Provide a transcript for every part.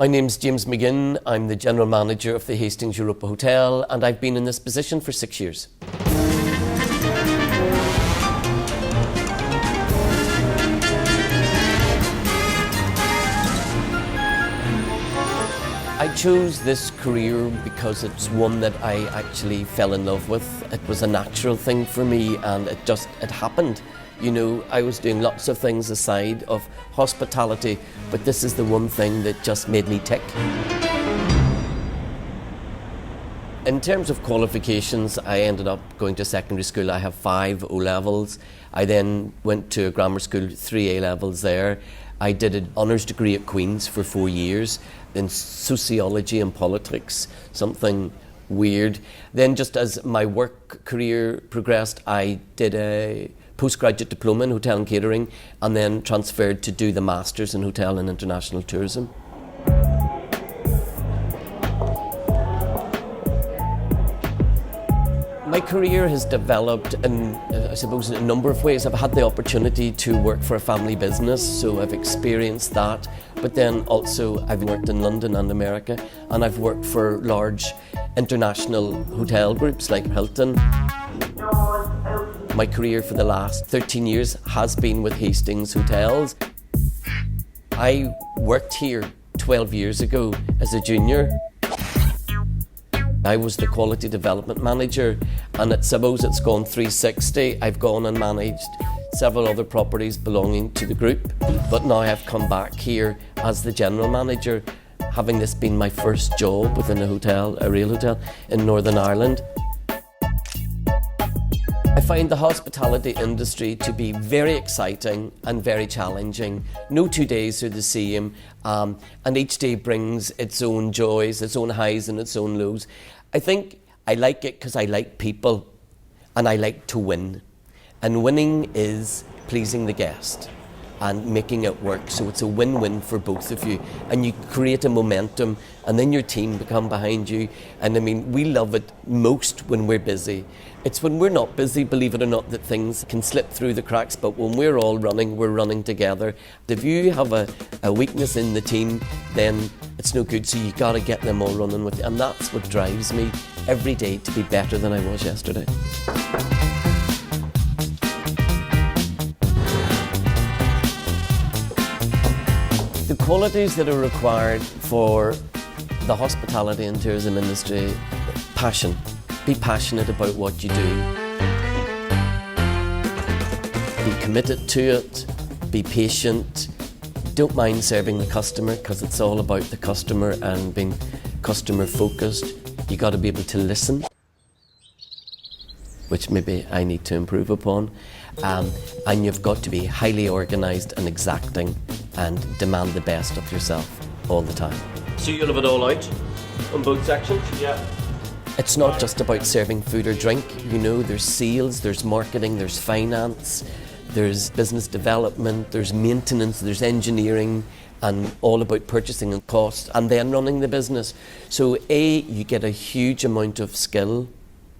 My name's James McGinn. I'm the General Manager of the Hastings Europa Hotel, and I've been in this position for 6 years. I chose this career because it's one that I actually fell in love with. It was a natural thing for me, and it happened. You know, I was doing lots of things aside of hospitality, but this is the one thing that just made me tick. In terms of qualifications, I ended up going to secondary school. I have 5 O-levels. I then went to a grammar school, 3 A-levels there. I did an honours degree at Queen's for 4 years in sociology and politics, something weird. Then just as my work career progressed, I did a postgraduate diploma in hotel and catering, and then transferred to do the Masters in Hotel and International Tourism. My career has developed in, I suppose, in a number of ways. I've had the opportunity to work for a family business, so I've experienced that. But then also I've worked in London and America, and I've worked for large international hotel groups like Hilton. My career for the last 13 years has been with Hastings Hotels. I worked here 12 years ago as a junior. I was the quality development manager, and I suppose it's gone 360. I've gone and managed several other properties belonging to the group, but now I've come back here as the general manager, having this been my first job within a hotel, a real hotel in Northern Ireland. I find the hospitality industry to be very exciting and very challenging. No 2 days are the same, and each day brings its own joys, its own highs and its own lows. I think I like it because I like people and I like to win. And winning is pleasing the guest and making it work, so it's a win-win for both of you, and you create a momentum, and then your team become behind you. And I mean, we love it most when we're busy. It's when we're not busy, believe it or not, that things can slip through the cracks, but when we're all running, we're running together. If you have a weakness in the team, then it's no good, so you got to get them all running with you, and that's what drives me every day to be better than I was yesterday. The qualities that are required for the hospitality and tourism industry: passion. Be passionate about what you do. Be committed to it. Be patient. Don't mind serving the customer, because it's all about the customer and being customer focused. You got to be able to listen, which maybe I need to improve upon. And you've got to be highly organised and exacting and demand the best of yourself all the time. So you'll have it all out on both sections? Yeah. It's not just about serving food or drink, you know, there's sales, there's marketing, there's finance, there's business development, there's maintenance, there's engineering, and all about purchasing and cost, and then running the business. So you get a huge amount of skill,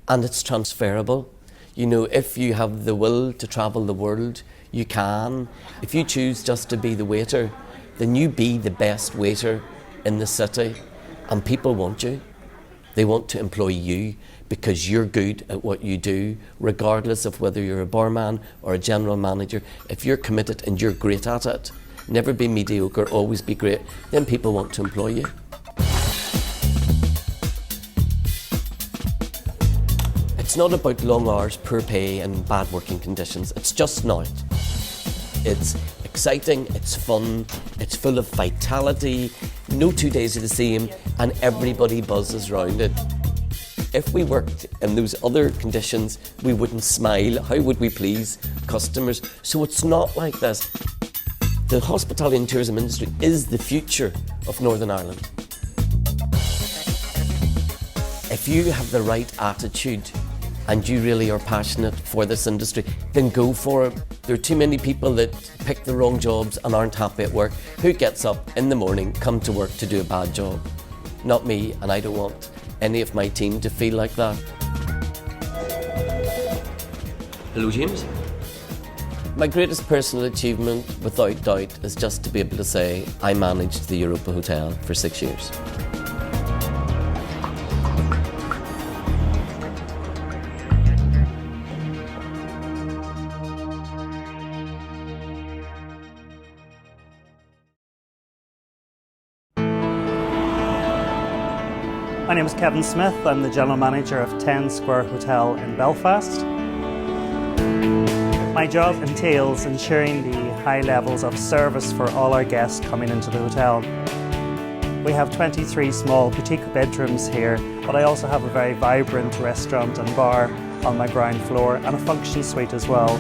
and it's transferable. You know, if you have the will to travel the world, you can. If you choose just to be the waiter, then you be the best waiter in the city, and people want you. They want to employ you because you're good at what you do, regardless of whether you're a barman or a general manager. If you're committed and you're great at it, never be mediocre, always be great, then people want to employ you. It's not about long hours, poor pay and bad working conditions. It's just not. It's exciting, it's fun, it's full of vitality, no 2 days are the same, and everybody buzzes around it. If we worked in those other conditions, we wouldn't smile. How would we please customers? So it's not like this. The hospitality and tourism industry is the future of Northern Ireland. If you have the right attitude and you really are passionate for this industry, then go for it. There are too many people that pick the wrong jobs and aren't happy at work. Who gets up in the morning, come to work to do a bad job? Not me, and I don't want any of my team to feel like that. Hello, James. My greatest personal achievement, without doubt, is just to be able to say I managed the Europa Hotel for 6 years. My name is Kevin Smith. I'm the General Manager of 10 Square Hotel in Belfast. My job entails ensuring the high levels of service for all our guests coming into the hotel. We have 23 small boutique bedrooms here, but I also have a very vibrant restaurant and bar on my ground floor and a function suite as well.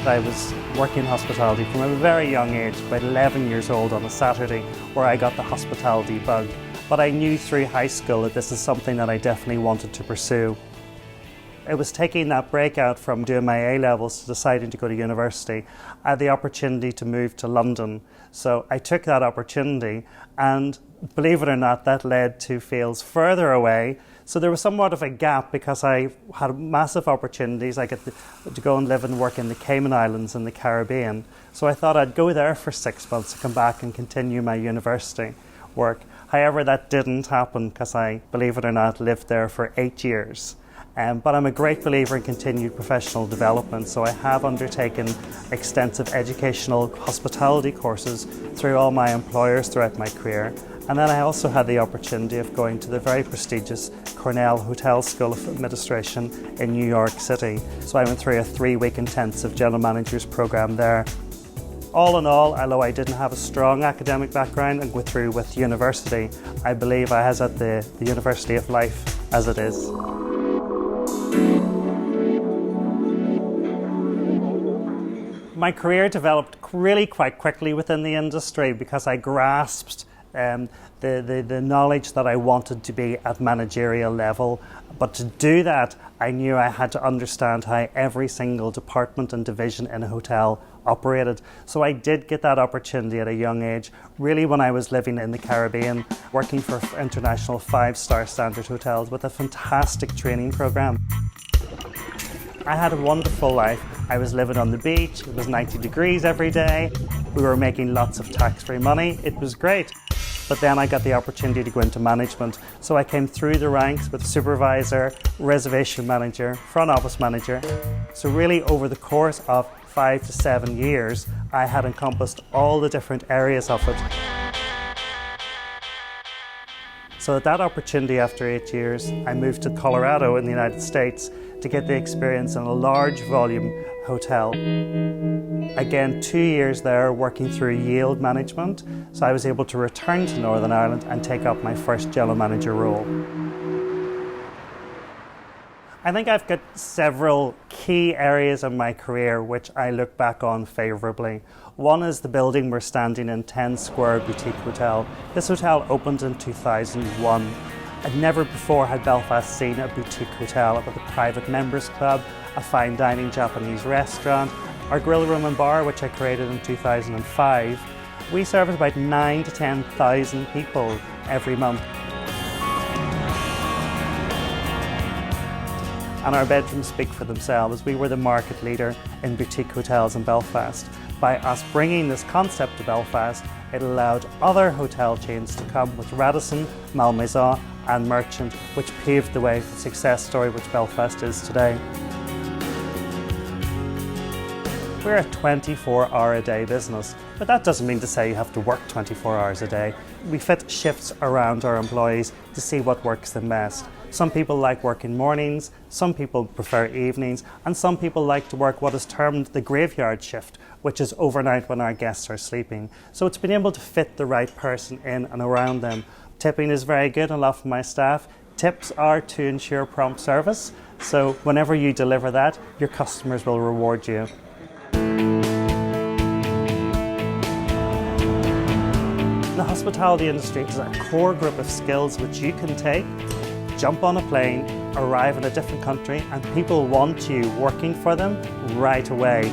I was working in hospitality from a very young age, about 11 years old on a Saturday, where I got the hospitality bug. But I knew through high school that this is something that I definitely wanted to pursue. It was taking that breakout from doing my A-levels to deciding to go to university. I had the opportunity to move to London. So I took that opportunity, and believe it or not, that led to fields further away. So there was somewhat of a gap because I had massive opportunities. I get to go and live and work in the Cayman Islands in the Caribbean. So I thought I'd go there for 6 months to come back and continue my university work. However, that didn't happen because I, believe it or not, lived there for 8 years. But I'm a great believer in continued professional development, so I have undertaken extensive educational hospitality courses through all my employers throughout my career. And then I also had the opportunity of going to the very prestigious Cornell Hotel School of Administration in New York City. So I went through a 3-week intensive general manager's program there. All in all, although I didn't have a strong academic background and go through with university, I believe I was at the University of Life as it is. My career developed really quite quickly within the industry because I grasped the knowledge that I wanted to be at managerial level. But to do that, I knew I had to understand how every single department and division in a hotel operated. So I did get that opportunity at a young age, really when I was living in the Caribbean, working for international 5-star standard hotels with a fantastic training program. I had a wonderful life. I was living on the beach, it was 90 degrees every day, we were making lots of tax-free money, it was great. But then I got the opportunity to go into management. So I came through the ranks with supervisor, reservation manager, front office manager. So really over the course of 5 to 7 years, I had encompassed all the different areas of it. So at that opportunity after 8 years, I moved to Colorado in the United States to get the experience in a large volume hotel. Again, 2 years there working through yield management, so I was able to return to Northern Ireland and take up my first general manager role. I think I've got several key areas of my career which I look back on favourably. One is the building we're standing in, 10 Square Boutique Hotel. This hotel opened in 2001. I'd never before had Belfast seen a boutique hotel with a private members club, a fine dining Japanese restaurant, our grill room and bar, which I created in 2005. We service about 9,000 to 10,000 people every month. And our bedrooms speak for themselves. We were the market leader in boutique hotels in Belfast. By us bringing this concept to Belfast, it allowed other hotel chains to come with Radisson, Malmaison and Merchant, which paved the way for the success story which Belfast is today. We're a 24-hour-a-day business, but that doesn't mean to say you have to work 24 hours a day. We fit shifts around our employees to see what works them best. Some people like working mornings, some people prefer evenings, and some people like to work what is termed the graveyard shift, which is overnight when our guests are sleeping. So it's been able to fit the right person in and around them. Tipping is very good, a lot from my staff. Tips are to ensure prompt service, so whenever you deliver that, your customers will reward you. The hospitality industry is a core group of skills which you can take, jump on a plane, arrive in a different country, and people want you working for them right away.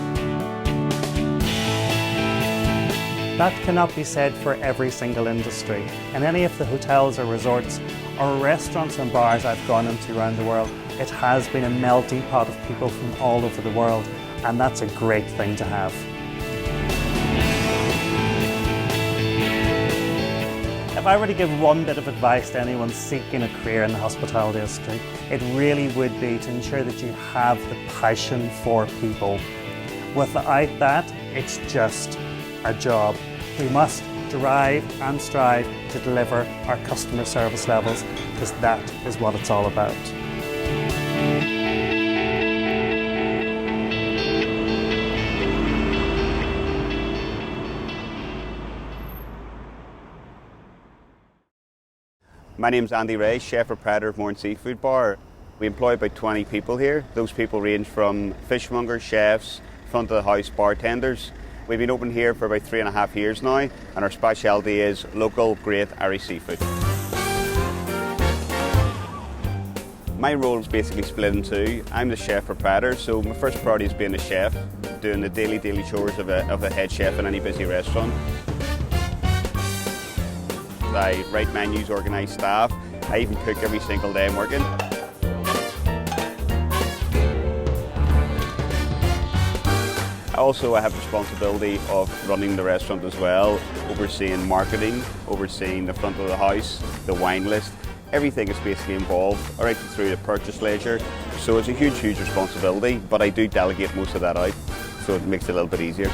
That cannot be said for every single industry. In any of the hotels or resorts or restaurants and bars I've gone into around the world, it has been a melting pot of people from all over the world, and that's a great thing to have. If I were to give one bit of advice to anyone seeking a career in the hospitality industry, it really would be to ensure that you have the passion for people. Without that, it's just a job. We must drive and strive to deliver our customer service levels, because that is what it's all about. My name's Andy Ray, chef proprietor of Mourne Seafood Bar. We employ about 20 people here. Those people range from fishmongers, chefs, front of the house bartenders. We've been open here for about 3.5 years now, and our specialty is local, great Irish seafood. My role is basically split in two. I'm the chef proprietor, so my first priority is being a chef, doing the daily chores of a head chef in any busy restaurant. I write menus, organise staff. I even cook every single day I'm working. Also, I have responsibility of running the restaurant as well, overseeing marketing, overseeing the front of the house, the wine list. Everything is basically involved, right through the purchase ledger. So it's a huge responsibility, but I do delegate most of that out, so it makes it a little bit easier.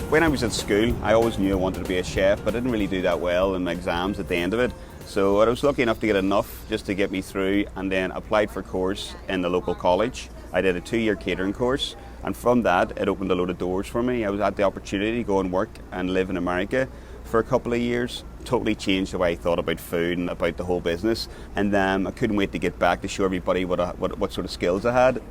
When I was at school, I always knew I wanted to be a chef, but I didn't really do that well in my exams at the end of it. So I was lucky enough to get enough just to get me through, and then applied for a course in the local college. I did a 2-year catering course, and from that it opened a load of doors for me. I had the opportunity to go and work and live in America for a couple of years. Totally changed the way I thought about food and about the whole business, and I couldn't wait to get back to show everybody what sort of skills I had.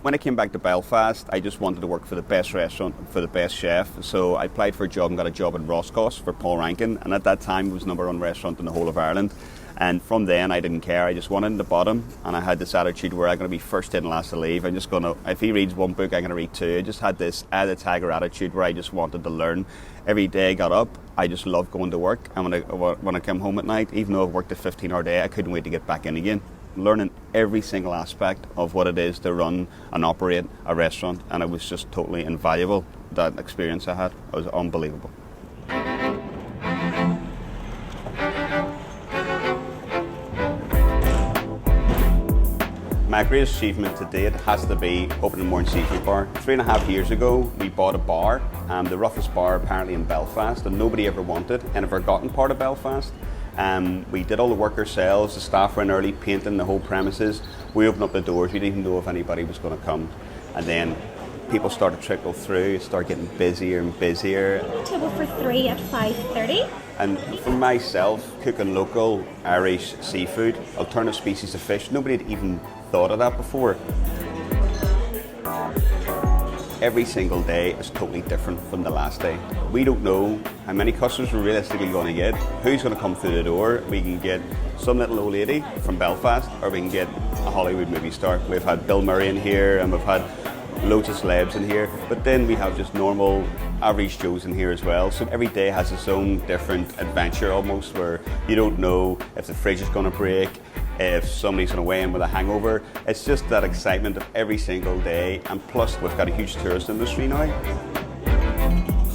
When I came back to Belfast, I just wanted to work for the best restaurant, for the best chef. So I applied for a job and got a job at Roscoe's for Paul Rankin. And at that time, it was the #1 restaurant in the whole of Ireland. And from then, I didn't care. I just wanted in the bottom. And I had this attitude where I'm going to be first in, last to leave. I'm just going to, if he reads one book, I'm going to read 2. I just had this a tiger attitude where I just wanted to learn. Every day I got up, I just loved going to work. And when I came home at night, even though I've worked a 15-hour day, I couldn't wait to get back in again. Learning every single aspect of what it is to run and operate a restaurant, and it was just totally invaluable. That experience I had, it was unbelievable. My greatest achievement to date has to be opening Mourne Seafood Bar. 3.5 years ago, we bought a bar, the roughest bar apparently in Belfast, and nobody ever wanted in a forgotten part of Belfast. We did all the work ourselves. The staff were in early, painting the whole premises. We opened up the doors. We didn't even know if anybody was going to come. And then people started to trickle through. It started getting busier and busier. Table for 3 at 5:30. And for myself, cooking local Irish seafood, alternative species of fish, nobody had even thought of that before. Every single day is totally different from the last day. We don't know how many customers we're realistically going to get, who's going to come through the door. We can get some little old lady from Belfast, or we can get a Hollywood movie star. We've had Bill Murray in here, and we've had loads of celebs in here, but then we have just normal average Joes in here as well. So every day has its own different adventure almost, where you don't know if the fridge is going to break, if somebody's going to weigh in with a hangover. It's just that excitement of every single day, and plus we've got a huge tourist industry now.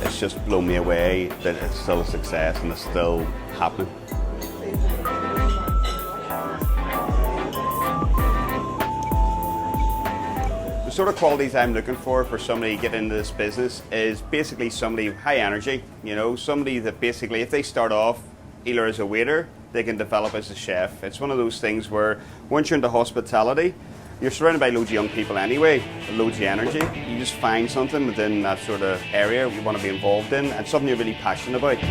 It's just blown me away that it's still a success and it's still happening. The sort of qualities I'm looking for somebody to get into this business is basically somebody with high energy, somebody that basically, if they start off either as a waiter, they can develop as a chef. It's one of those things where once you're into hospitality, you're surrounded by loads of young people anyway, loads of energy. You just find something within that sort of area you want to be involved in, and something you're really passionate about.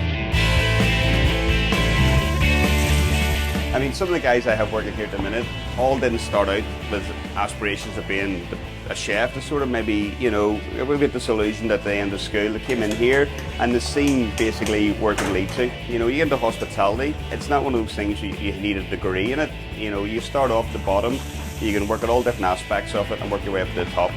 I mean, some of the guys I have working here at the minute all didn't start out with aspirations of being a chef. They sort of maybe, we get disillusioned at the end of school. They came in here and they've seen basically where it can lead to. You get into hospitality, it's not one of those things you need a degree in it. You start off the bottom, you can work at all different aspects of it and work your way up to the top.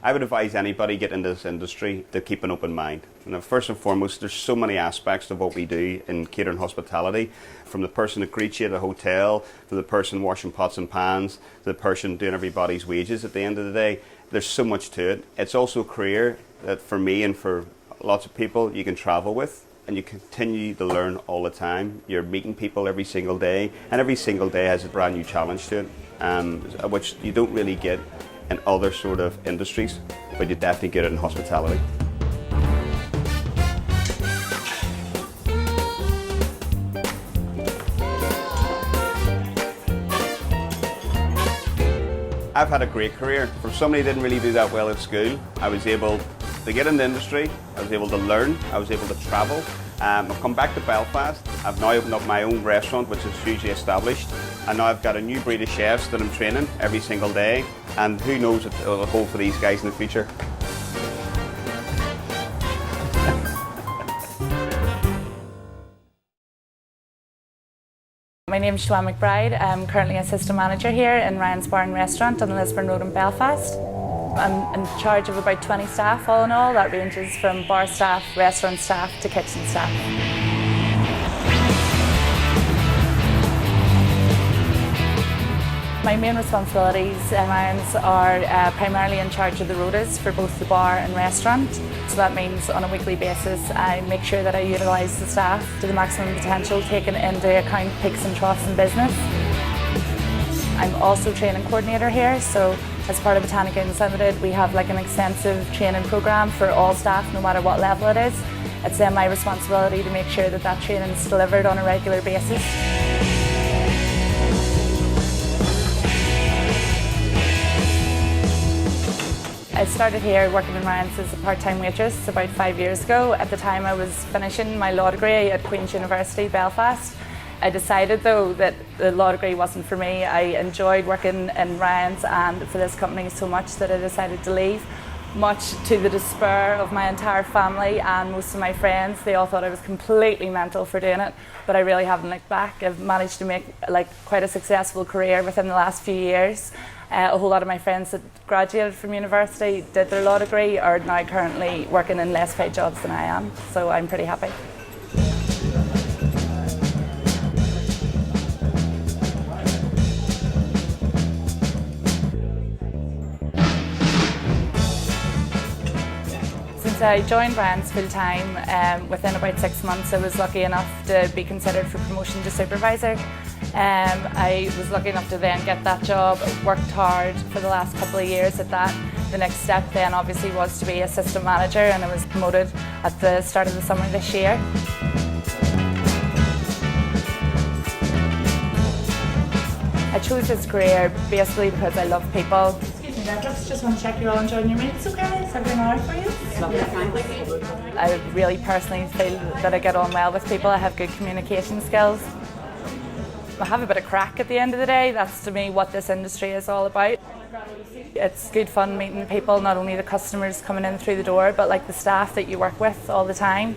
I would advise anybody getting into this industry to keep an open mind. First and foremost, there's so many aspects of what we do in catering hospitality, from the person that greets you at a hotel, to the person washing pots and pans, to the person doing everybody's wages at the end of the day. There's so much to it. It's also a career that for me and for lots of people you can travel with, and you continue to learn all the time. You're meeting people every single day, and every single day has a brand new challenge to it, which you don't really get in other sort of industries, but you definitely get it in hospitality. I've had a great career. For somebody who didn't really do that well at school, I was able to get in the industry, I was able to learn, I was able to travel. I've come back to Belfast. I've now opened up my own restaurant, which is hugely established, and now I've got a new breed of chefs that I'm training every single day, and who knows what it'll hold for these guys in the future. My name is Joanne McBride. I'm currently assistant manager here in Ryan's Bar and Restaurant on the Lisburn Road in Belfast. I'm in charge of about 20 staff all in all. That ranges from bar staff, restaurant staff to kitchen staff. My main responsibilities in Ryan's are primarily in charge of the rotas for both the bar and restaurant. So that means on a weekly basis I make sure that I utilise the staff to the maximum potential, taking into account peaks and troughs in business. I'm also training coordinator here, so as part of Botanic Inns Limited we have like an extensive training programme for all staff no matter what level it is. It's then my responsibility to make sure that that training is delivered on a regular basis. I started here working in Ryan's as a part-time waitress about 5 years ago. At the time I was finishing my law degree at Queen's University, Belfast. I decided though that the law degree wasn't for me. I enjoyed working in Ryan's and for this company so much that I decided to leave, much to the despair of my entire family and most of my friends. They all thought I was completely mental for doing it, but I really haven't looked back. I've managed to make quite a successful career within the last few years. A whole lot of my friends that graduated from university, did their law degree, are now currently working in less paid jobs than I am, so I'm pretty happy. Since I joined Ryan's full time, within about 6 months I was lucky enough to be considered for promotion to supervisor. I was lucky enough to then get that job, worked hard for the last couple of years at that. The next step then obviously was to be assistant manager, and I was promoted at the start of the summer this year. I chose this career basically because I love people. Excuse me, just want to check you're all enjoying your meals, okay? Is everything alright for you? I really personally feel that I get on well with people. I have good communication skills. I have a bit of crack at the end of the day. That's to me what this industry is all about. It's good fun meeting people, not only the customers coming in through the door, but like the staff that you work with all the time.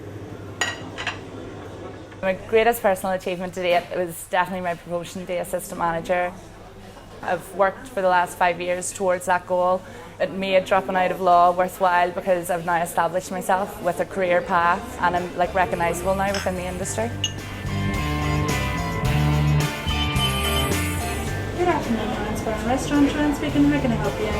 My greatest personal achievement to date was definitely my promotion to assistant manager. I've worked for the last 5 years towards that goal. It made dropping out of law worthwhile because I've now established myself with a career path and I'm recognisable now within the industry. Good afternoon, Ryan's Bar and Restaurant. Joanne speaking. How can I help you?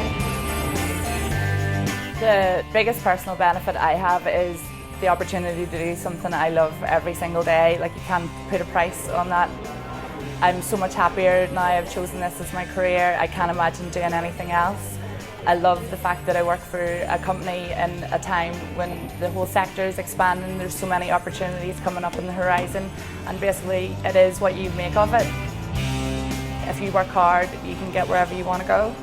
The biggest personal benefit I have is the opportunity to do something I love every single day. Like, you can't put a price on that. I'm so much happier now I've chosen this as my career. I can't imagine doing anything else. I love the fact that I work for a company in a time when the whole sector is expanding. There's so many opportunities coming up on the horizon, and basically it is what you make of it. If you work hard, you can get wherever you want to go.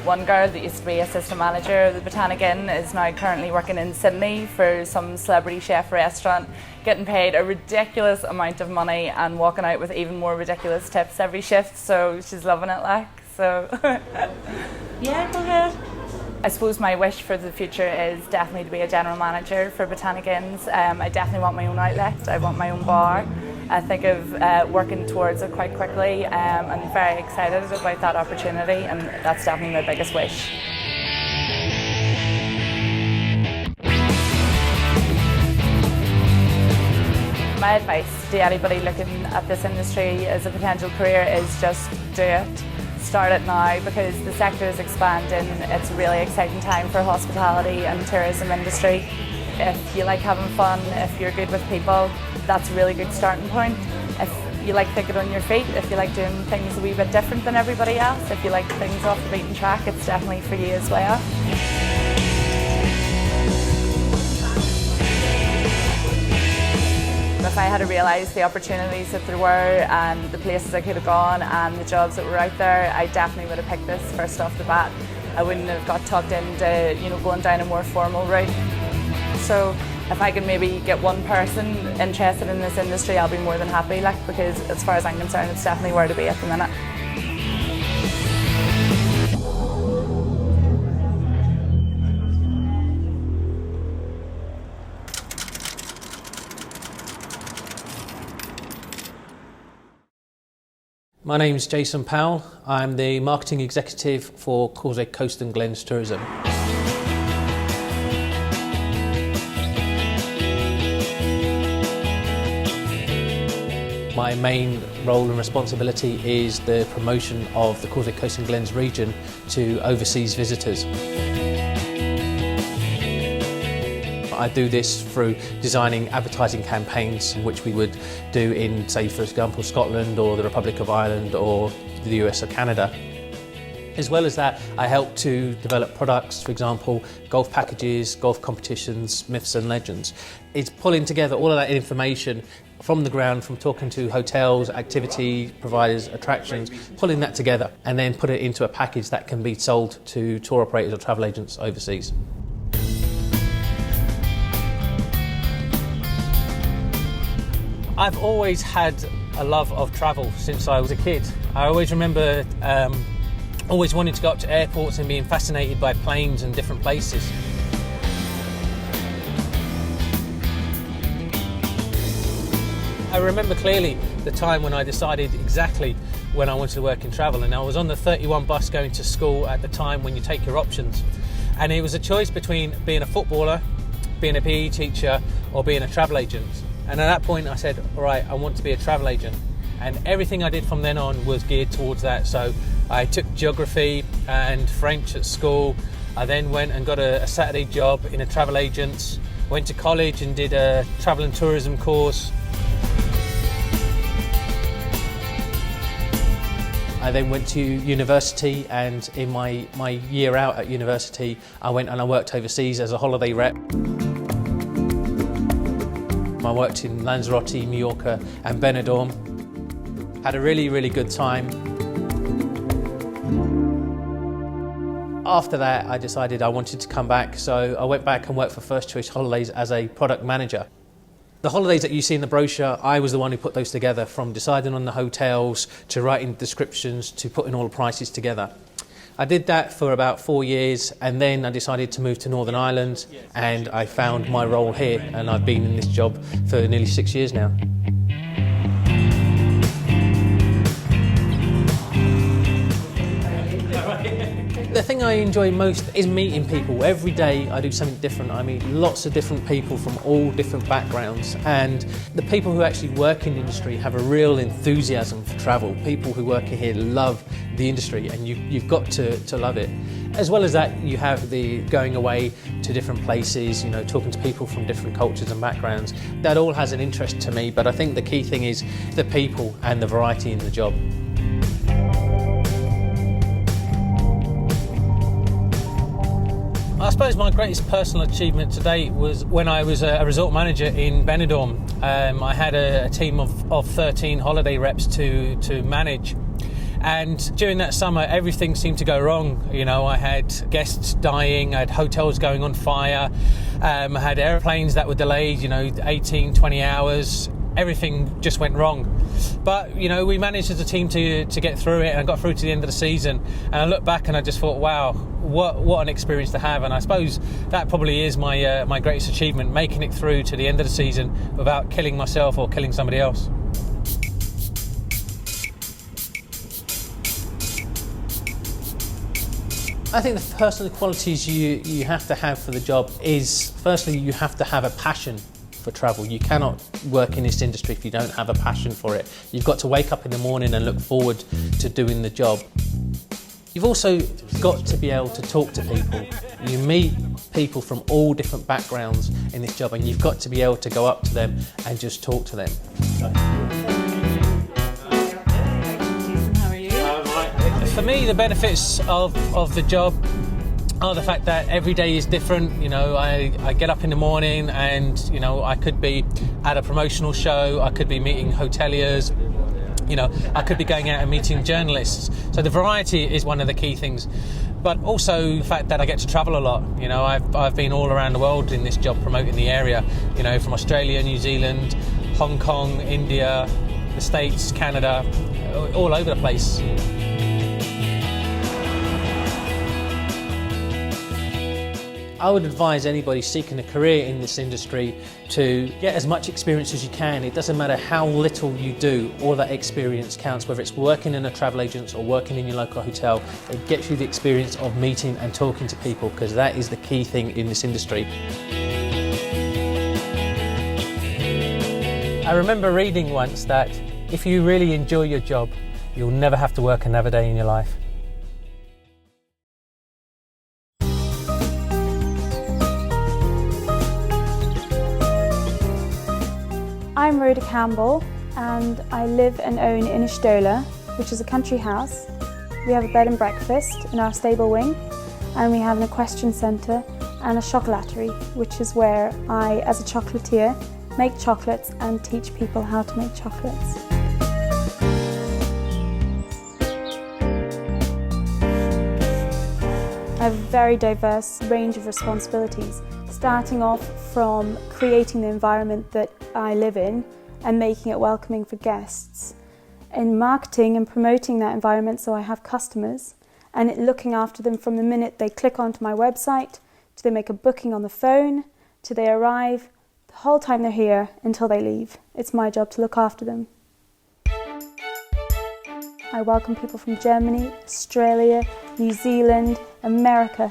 One girl that used to be assistant manager of the Botanic Inn is now currently working in Sydney for some celebrity chef restaurant, getting paid a ridiculous amount of money and walking out with even more ridiculous tips every shift, so she's loving it, so. Yeah, go ahead. I suppose my wish for the future is definitely to be a general manager for Botanic Inns. I definitely want my own outlet, I want my own bar. I think of working towards it quite quickly. I'm very excited about that opportunity, and that's definitely my biggest wish. My advice to anybody looking at this industry as a potential career is just do it. Start it now, because the sector is expanding. It's a really exciting time for hospitality and tourism industry. If you like having fun, if you're good with people, that's a really good starting point. If you like thinking on your feet, if you like doing things a wee bit different than everybody else, if you like things off the beaten track, it's definitely for you as well. If I had realised the opportunities that there were and the places I could have gone and the jobs that were out there, I definitely would have picked this first off the bat. I wouldn't have got tucked into, going down a more formal route. So if I can maybe get one person interested in this industry, I'll be more than happy, because as far as I'm concerned, it's definitely where to be at the minute. My name's Jason Powell. I'm the marketing executive for Causeway Coast and Glens Tourism. My main role and responsibility is the promotion of the Causeway Coast and Glens region to overseas visitors. I do this through designing advertising campaigns, which we would do in, say, for example, Scotland or the Republic of Ireland or the US or Canada. As well as that, I help to develop products, for example, golf packages, golf competitions, myths and legends. It's pulling together all of that information from the ground, from talking to hotels, activity providers, attractions, pulling that together and then put it into a package that can be sold to tour operators or travel agents overseas. I've always had a love of travel since I was a kid. I always remember always wanting to go up to airports and being fascinated by planes and different places. I remember clearly the time when I decided exactly when I wanted to work in travel, and I was on the 31 bus going to school at the time when you take your options. And it was a choice between being a footballer, being a PE teacher or being a travel agent. And at that point I said, all right, I want to be a travel agent. And everything I did from then on was geared towards that. So I took geography and French at school. I then went and got a Saturday job in a travel agent. Went to college and did a travel and tourism course. I then went to university, and in my year out at university, I went and I worked overseas as a holiday rep. I worked in Lanzarote, Mallorca and Benidorm. Had a really, really good time. After that, I decided I wanted to come back, so I went back and worked for First Choice Holidays as a product manager. The holidays that you see in the brochure, I was the one who put those together, from deciding on the hotels to writing descriptions to putting all the prices together. I did that for about 4 years, and then I decided to move to Northern Ireland, and I found my role here, and I've been in this job for nearly 6 years now. The thing I enjoy most is meeting people. Every day I do something different. I meet lots of different people from all different backgrounds, and the people who actually work in the industry have a real enthusiasm for travel. People who work here love the industry, and you've got to love it. As well as that, you have the going away to different places, talking to people from different cultures and backgrounds. That all has an interest to me, but I think the key thing is the people and the variety in the job. I suppose my greatest personal achievement to date was when I was a resort manager in Benidorm. I had a team of 13 holiday reps to manage. And during that summer, everything seemed to go wrong. I had guests dying, I had hotels going on fire, I had airplanes that were delayed, 18, 20 hours. Everything just went wrong. But, we managed as a team to get through it, and I got through to the end of the season. And I look back and I just thought, wow, what an experience to have. And I suppose that probably is my greatest achievement, making it through to the end of the season without killing myself or killing somebody else. I think the personal qualities you have to have for the job is, firstly, you have to have a passion for travel. You cannot work in this industry if you don't have a passion for it. You've got to wake up in the morning and look forward to doing the job. You've also got to be able to talk to people. You meet people from all different backgrounds in this job, and you've got to be able to go up to them and just talk to them. For me, the benefits of the job are the fact that every day is different. You know, I get up in the morning and, you know, I could be at a promotional show, I could be meeting hoteliers, you know, I could be going out and meeting journalists. So the variety is one of the key things. But also the fact that I get to travel a lot. You know, I've been all around the world in this job promoting the area, you know, from Australia, New Zealand, Hong Kong, India, the States, Canada, all over the place. I would advise anybody seeking a career in this industry to get as much experience as you can. It doesn't matter how little you do, all that experience counts, whether it's working in a travel agent or working in your local hotel. It gets you the experience of meeting and talking to people, because that is the key thing in this industry. I remember reading once that if you really enjoy your job, you'll never have to work another day in your life. I'm Rhoda Campbell and I live and own Inishdola, which is a country house. We have a bed and breakfast in our stable wing, and we have an equestrian centre and a chocolaterie, which is where I, as a chocolatier, make chocolates and teach people how to make chocolates. I have a very diverse range of responsibilities, starting off from creating the environment that I live in and making it welcoming for guests, in marketing and promoting that environment so I have customers, and looking after them from the minute they click onto my website, to they make a booking on the phone, to they arrive, the whole time they're here until they leave. It's my job to look after them. I welcome people from Germany, Australia, New Zealand, America.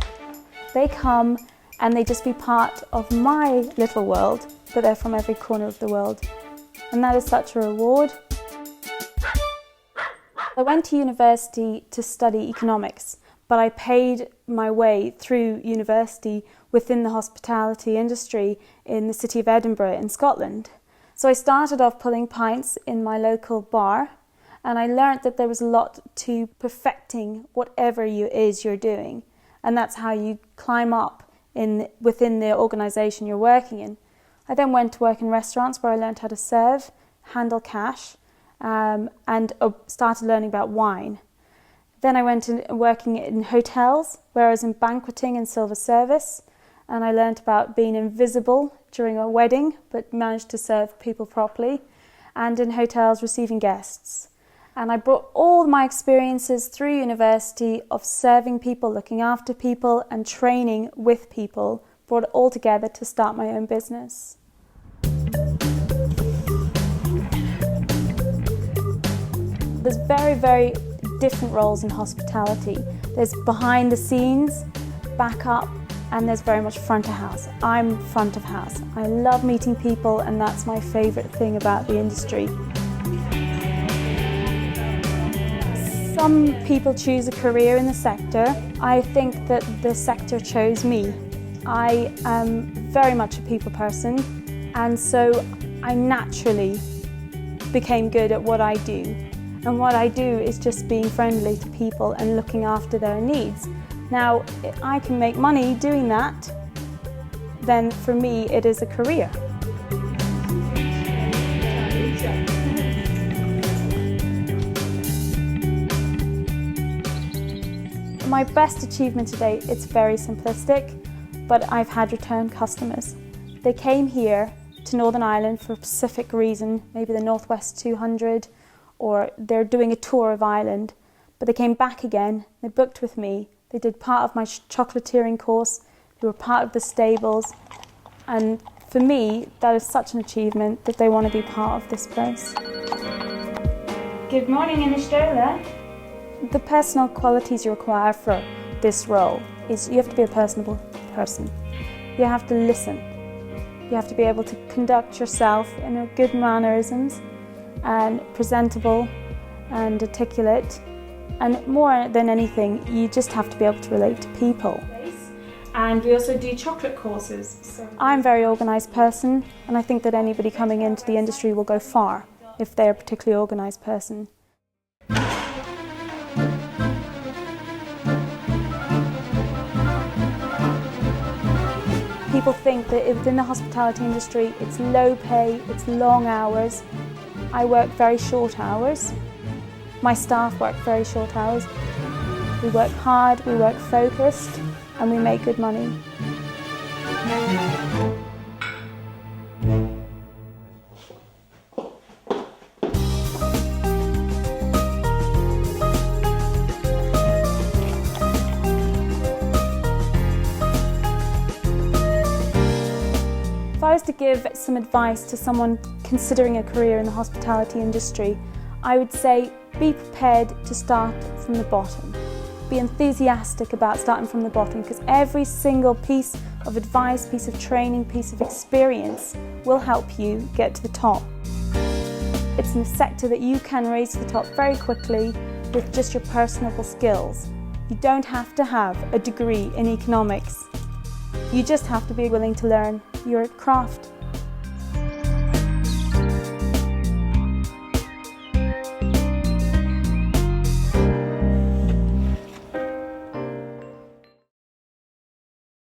They come and they just be part of my little world, but they're from every corner of the world. And that is such a reward. I went to university to study economics, but I paid my way through university within the hospitality industry in the city of Edinburgh in Scotland. So I started off pulling pints in my local bar, and I learned that there was a lot to perfecting whatever you're doing. And that's how you climb up within the organisation you're working in. I then went to work in restaurants where I learned how to serve, handle cash, and started learning about wine. Then I went to working in hotels where I was in banqueting and silver service, and I learned about being invisible during a wedding but managed to serve people properly, and in hotels receiving guests. And I brought all my experiences through university of serving people, looking after people and training with people, brought it all together to start my own business. There's very, very different roles in hospitality. There's behind the scenes, back up, and there's very much front of house. I'm front of house. I love meeting people, and that's my favourite thing about the industry. Some people choose a career in the sector. I think that the sector chose me. I am very much a people person, and so I naturally became good at what I do. And what I do is just being friendly to people and looking after their needs. Now, if I can make money doing that, then for me it is a career. My best achievement to date, it's very simplistic, but I've had return customers. They came here to Northern Ireland for a specific reason, maybe the Northwest 200, or they're doing a tour of Ireland, but they came back again, they booked with me, they did part of my chocolatiering course, they were part of the stables, and for me, that is such an achievement that they want to be part of this place. Good morning, Inishdola. The personal qualities you require for this role is you have to be a personable person. You have to listen. You have to be able to conduct yourself in a good mannerisms and presentable and articulate. And more than anything, you just have to be able to relate to people. And we also do chocolate courses. So I'm a very organised person, and I think that anybody coming into the industry will go far if they're a particularly organised person. People think that within the hospitality industry it's low pay, it's long hours. I work very short hours. My staff work very short hours. We work hard, we work focused, and we make good money. If I was to give some advice to someone considering a career in the hospitality industry, I would say be prepared to start from the bottom. Be enthusiastic about starting from the bottom, because every single piece of advice, piece of training, piece of experience will help you get to the top. It's in a sector that you can raise to the top very quickly with just your personable skills. You don't have to have a degree in economics. You just have to be willing to learn your craft.